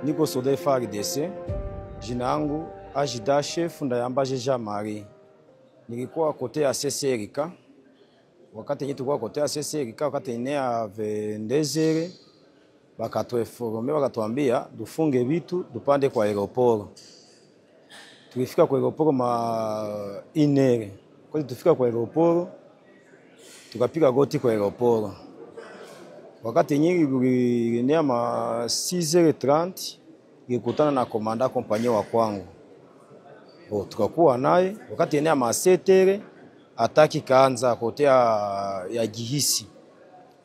Niko soda FARDC. Jina yangu Ajida Chef Ndayambaje Jean Marie. Nilikuwa kote ya CCRK. Wakati yenye tulikuwa kote ya CCRK, wakati inea vendezere bakatueforme, bakatuambia dufunge vitu dupande kwa aeroport. Tulifika kwa aeroport ma inere. Kwa tufika kwa aeroport tukapiga goti kwa aeroport. Wakati yenye inea ma 6h30 nilikutana na komanda kompanyia wa kwangu. Tukakuwa naye wakati enea masetere ataki kaanza kote ya Gihisi.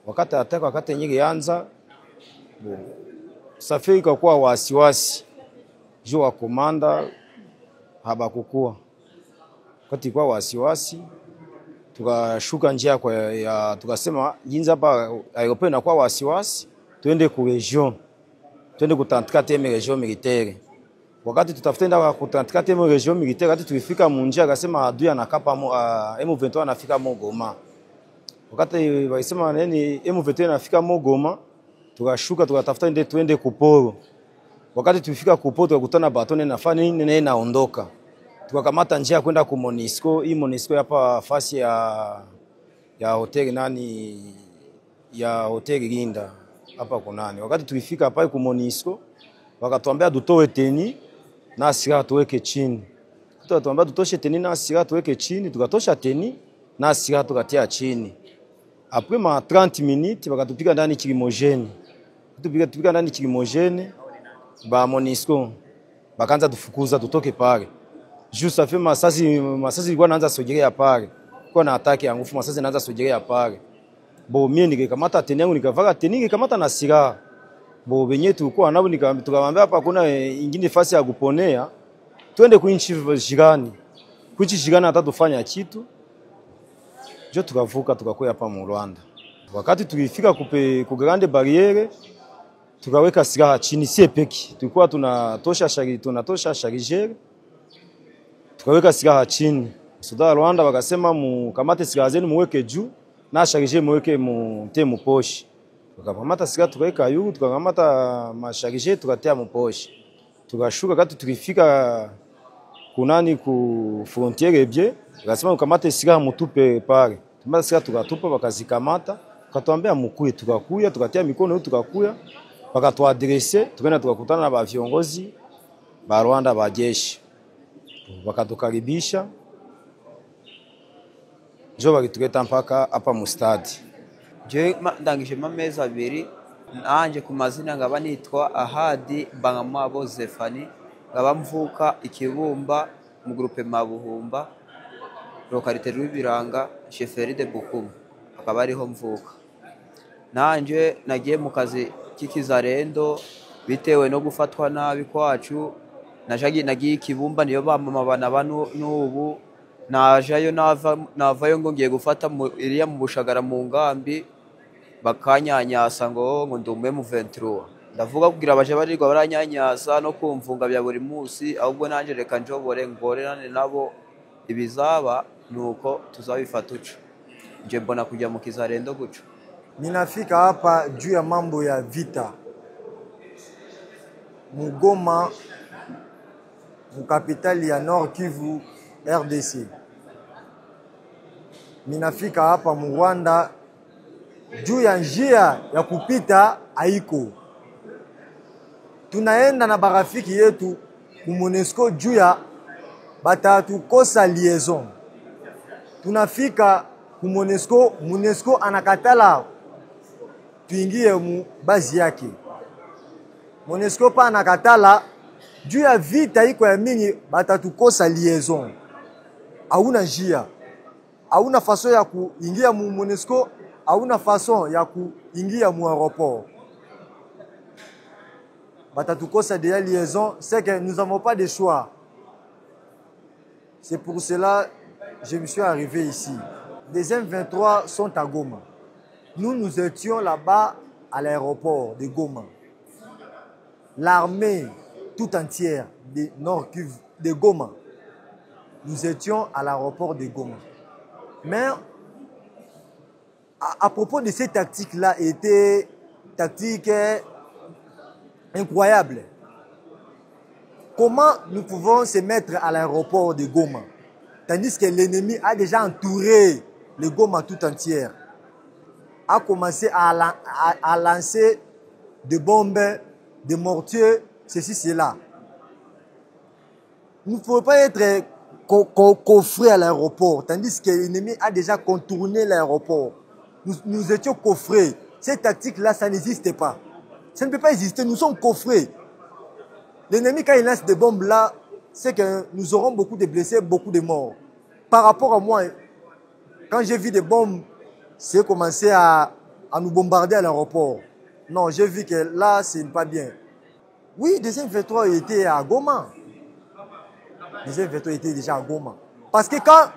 Wakati yenye anza safari ikakuwa wasiwasi. Juu wa komanda habakukua. Wakati kwa wasiwasi tukashuka njia tukasema jinza hapa aeroport inakuwa wasiwasi, tuende ku region. Tuende ku 34e region militaire. Wakati tutafutenda ku 34e region militaire, wakati tulifika munjia akasema adui anakapa M23 anafika Goma. Wakati walisema nini M23 anafika Goma, tukashuka tukatafuta ndio tuende Kuporo. Wakati tulifika Kuporo tukakutana batone nafanya nini na inaondoka. Tukakamata njia kwenda ku Monisco. Hii Monisco hapa fasi ya hotel ya hotel Linda hapa kunani. Wakati tulifika hapa ku Monisco wakatuambia dutoe teni na silaha tuweke chini. Tukatuambia tutoshe teni na silaha tuweke chini, tukatosha teni na silaha tukatia chini. Après ma 30 minutes wakatupika ndani kilimogene. Tupika ndani kilimogene ba Monisco bakaanza tufukuza tutoke pale. Juste ça fait masasi ilikuwa naanza sogelea pale. Kwa na ataki ya ngufu masasi naanza sogelea pale. Bo mimi nikikamata teni yangu nikavaka teni nikamata na silaha. Bo benye tulikuwa nabo tukamwambia hapa kuna ingine fasi ya kuponea. Twende kuinchi jirani. Kuinchi jirani hata tufanya kitu. Jo tukavuka tukakoya hapa mu Rwanda. Wakati tulifika ku grande barriere tukaweka silaha chini sie peki. Tulikuwa tunatosha chargeur. Tukaweka silaha chini. Soda Rwanda wakasema mukamate silaha zenu muweke juu na chargeur muweke mu poche. Tukakamata silaha tukaweka juu, tukakamata mashargeur tukatia mu poche. Tukashuka kati tulifika kunani ku frontiere bie, wakasema ukamate silaha mutupe pale. Tumata silaha tukatupa wakazikamata, wakatuambia mukuye, tukakuya, tukatia mikono tukakuya, wakatuadresse, tukaenda tukakutana na ba viongozi ba Rwanda ba jeshi. Wakatukaribisha. Jo bakituleta mpaka hapa mu stade. Je ndangije amezi abiri nanje ku mazina ngaba nitwa Ahadi Bangamwabo Zefani, ngaba mvuka Ikibumba mu groupe Mabuhumba, localité Rwibiranga, chefferie de Bukumu, akaba ariho mvuka. Nanje nagiye mu kazi k'ikizarendo bitewe no gufatwa nabi kwacu. Nagiye Ikibumba niyo bamama bana n'ubu najayo navayo ngo ngiye gufata iriya mu Bushagara mu ngambi, bakanyanyasa ngo ndume mu 23. Ndavuga kugira abaje barirwa baranyanyasa no kumvunga bya buri munsi, ahubwo nanje reka njobore ngorerane nabo ibizaba nuko tuzabifata uco. Nje mbona kujya mu kizarendo guco. Ninafika hapa juu ya mambo ya vita. Mugoma mu kapitali ya Nord Kivu RDC. Ninafika hapa mu Rwanda juu ya njia ya kupita haiko. Tunaenda na barafiki yetu ku Monisco juu ya batatukosa liaison. Tunafika ku Monisco anakatala tuingie mu bazi yake. Monisco pa anakatala juu ya vita iko ya mingi batatukosa liaison. Hauna njia. Hauna façon ya kuingia mu Monisco, hauna façon ya kuingia mu aéroport. Batatukosa de liaison, c'est que nous n'avons pas de choix. C'est pour cela que je me suis arrivé ici. Les M23 sont à Goma. Nous étions là-bas à l'aéroport de Goma. L'armée tout entière de Nord Kivu, de Goma. Nous étions à l'aéroport de Goma. Mais à propos de ces tactiques-là, étaient tactiques incroyables. comment nous pouvons se mettre à l'aéroport de Goma, tandis que l'ennemi a déjà entouré le Goma tout entière, a commencé à lancer des bombes, des mortiers, ceci, cela. Nous ne pouvons pas être coffrés à l'aéroport, tandis que l'ennemi a déjà contourné l'aéroport. Nous étions coffrés. Cette tactique-là, ça n'existe pas. Ça ne peut pas exister. Nous sommes coffrés. L'ennemi, quand il lance des bombes là, c'est que nous aurons beaucoup de blessés, beaucoup de morts. Par rapport à moi, quand j'ai vu des bombes, c'est commencé à nous bombarder à l'aéroport. Non, j'ai vu que là, ce n'est pas bien. Oui, deuxième V3 était à Goma. Deuxième V3 était déjà à Goma. Parce que quand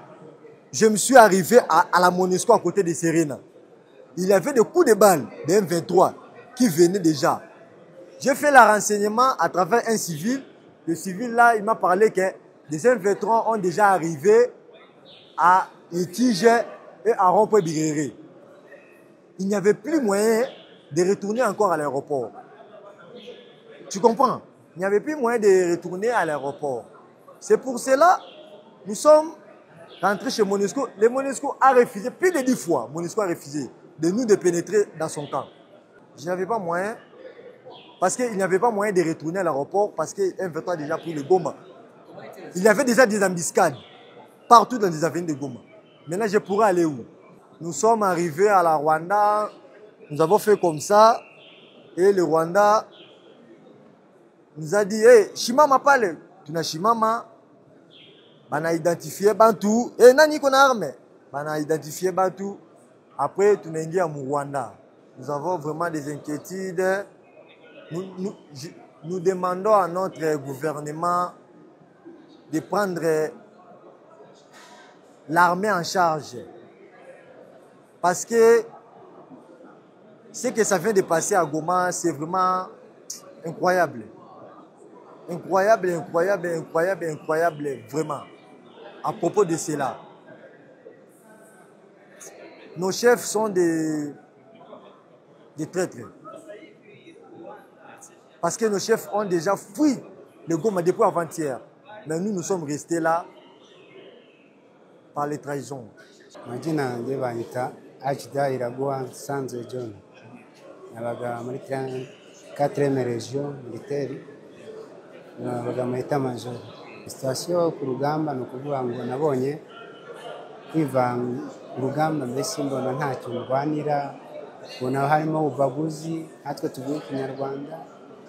je me suis arrivé à la Monesco à côté de Serena, il y avait des coups de balles de M23 qui venaient déjà. J'ai fait le renseignement à travers un civil. Le civil là, il m'a parlé que des M23 ont déjà arrivé à Itige et à Rond-Point-Bigréré. Il n'y avait plus moyen de retourner encore à l'aéroport. Tu comprends? Il n'y avait plus moyen de retourner à l'aéroport. C'est pour cela nous sommes rentrés chez Monesco. Le Monesco a refusé, plus de 10 fois, Monesco a refusé de nous de pénétrer dans son camp. Je n'avais pas moyen, parce qu'il n'y avait pas moyen de retourner à l'aéroport, parce que M23 a déjà pris le Goma. Il y avait déjà des embuscades partout dans les avenues de Goma. Maintenant, je pourrais aller où? Nous sommes arrivés à la Rwanda, nous avons fait comme ça, et le Rwanda nous a dit, hey, Shimama pale, tu n'as Shimama, on a identifié Bantou, et nani qu'on a armé, on a identifié Bantou, après tu n'es à Rwanda. Nous avons vraiment des inquiétudes, nous demandons à notre gouvernement de prendre l'armée en charge. Parce que ce que ça vient de passer à Goma, c'est vraiment incroyable. Incroyable, incroyable, incroyable, incroyable, vraiment. À propos de cela. Nos chefs sont des traîtres. Parce que nos chefs ont déjà fui le Goma depuis avant-hier. Mais nous sommes restés là par les trahisons. Majina yanjye banyita Akida Iraguha Sanze John. Nabaga muri 4e region militaire. Nabaga mu état major. Station ku rugamba no kuvuga ngo nabonye kwivanga urugamba mbese mbona nta kintu rwanira. Ubona harimo ubaguzi, natwe tuvuye Kinyarwanda,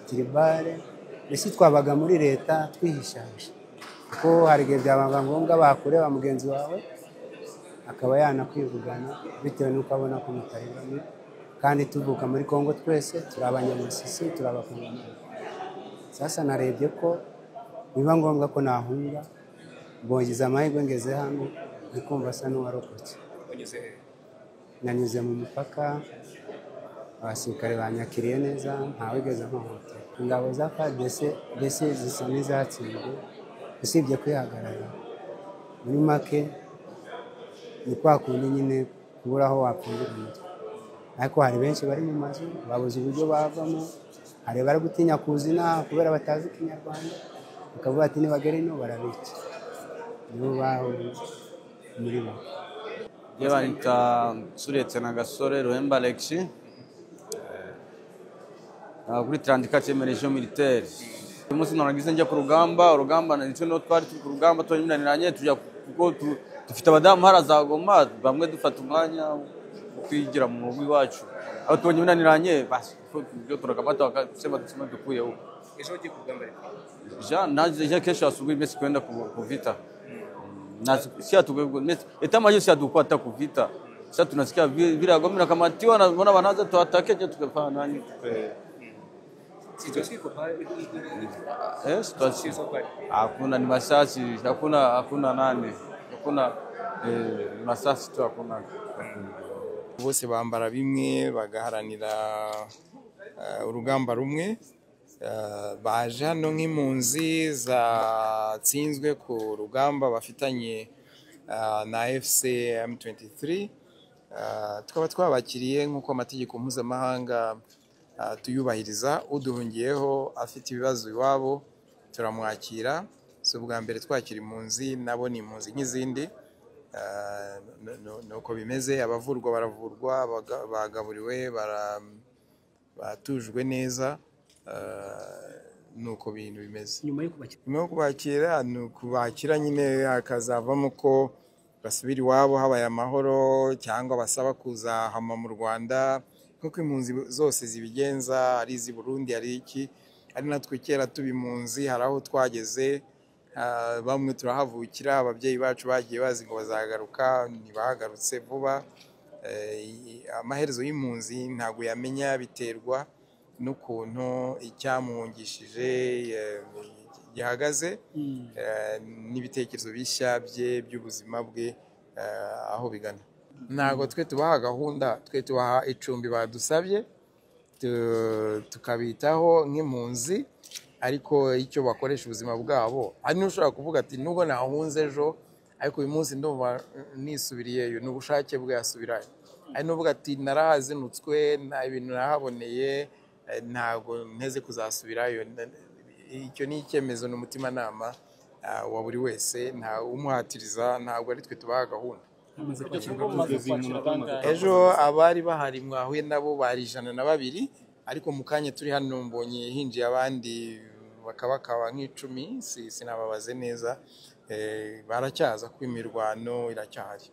tribale. Mbese twabaga muri leta twihishahisha. Kuko hari igihe byabaga ngombwa bakureba mugenzi wawe akaba yanakwivugana bitewe n'uko abona ko mutari bamwe, kandi tuvuka muri Kongo twese turi abanyamasisi, turi abakongomani. Sasa narebye ko biba ngombwa ko nahunga, mbongiza amahirwe ngeze hano ndikumva asa n'uwarokotse. Nanyuze mu mupaka, abasirikare banyakiriye neza, ntawigeze amahotera. Ingabo za FARDC mbese zisa n'izatsinzwe usibye kwihagarara. Muri make ni kwa kundi nyine kubura aho wapfundira umutwe. Ariko hari benshi bari mu mazu babuze uburyo bavamo, hari bari gutinya kuzina kubera batazi Kinyarwanda, bakavuga ati nibagera ino barabica. Nibo baho muri bo. Yebanita Suretse na Gasore Ruhemba Alexis kuri 34e region militaire. Umunsi narangize njya ku rugamba, urugamba nicyo no twari turi ku rugamba tonyinaniranye tujya kuko dufite abadamu haraza Goma, bamwe dufata umwanya kwigira mu rugo iwacu. Aho tonyinaniranye basi byo turakabata bakasema dusema dukuye uko. Ejo ugiye ku rugamba rero? Naje kesho asubuhi mesi kwenda ku vita. Na sia mesi etama sia dukwata ku vita. Sasa tunasikia vile Goma nakamatiwa na mbona wanaanza tuatake je tukafanya nani? Situation iko pale. Situation hakuna ni masasi, hakuna nani. Hakuna masasi tu hakuna. Bose bambara bimwe bagaharanira urugamba rumwe. Baje hano nk'impunzi zatsinzwe ku rugamba bafitanye na FC M23. Tukaba twabakiriye nk'uko amategeko mpuzamahanga tuyubahiriza. Uduhungiyeho afite ibibazo iwabo turamwakira. Si ubwa mbere twakira impunzi, nabo ni impunzi nk'izindi. Nuko bimeze, abavurwa baravurwa, bagaburiwe, batujwe neza, nuko bintu bimeze. nyuma yo kubakira ni ukubakira nyine hakazavamo ko basubira iwabo habaye amahoro, cyangwa basaba kuzahama mu Rwanda nk'uko impunzi zose zibigenza, ari iz'i Burundi ari iki, ari natwe kera tuba impunzi hari aho twageze, bamwe turahavukira, ababyeyi bacu bagiye bazi ngo bazagaruka, ntibagarutse vuba. Amaherezo y'impunzi ntabwo yamenya, biterwa n'ukuntu icyamuhungishije gihagaze, n'ibitekerezo bishya bye by'ubuzima bwe aho bigana. Ntabwo twe tubaha gahunda, twe tubaha icumbi badusabye, tukabitaho nk'impunzi, ariko icyo bakoresha ubuzima bwabo. Hari n'ushobora kuvuga ati nubwo nahunze ejo, ariko uyu munsi ndumva nisubiriyeyo, ni ubushake bwe yasubirayo. Hari n'uvuga ati narahazinutswe, nta ibintu nahaboneye, ntabwo nteze kuzasubirayo. Icyo ni icyemezo n'umutimanama wa buri wese, nta umuhatiriza, ntabwo ari twe tubaha gahunda. Ejo abari bahari mwahuye nabo bari 102, ariko mu kanya turi hano mbonye hinjiye abandi bakaba nk'icumi, sinababaze neza. Baracyaza ko imirwano iracyahari.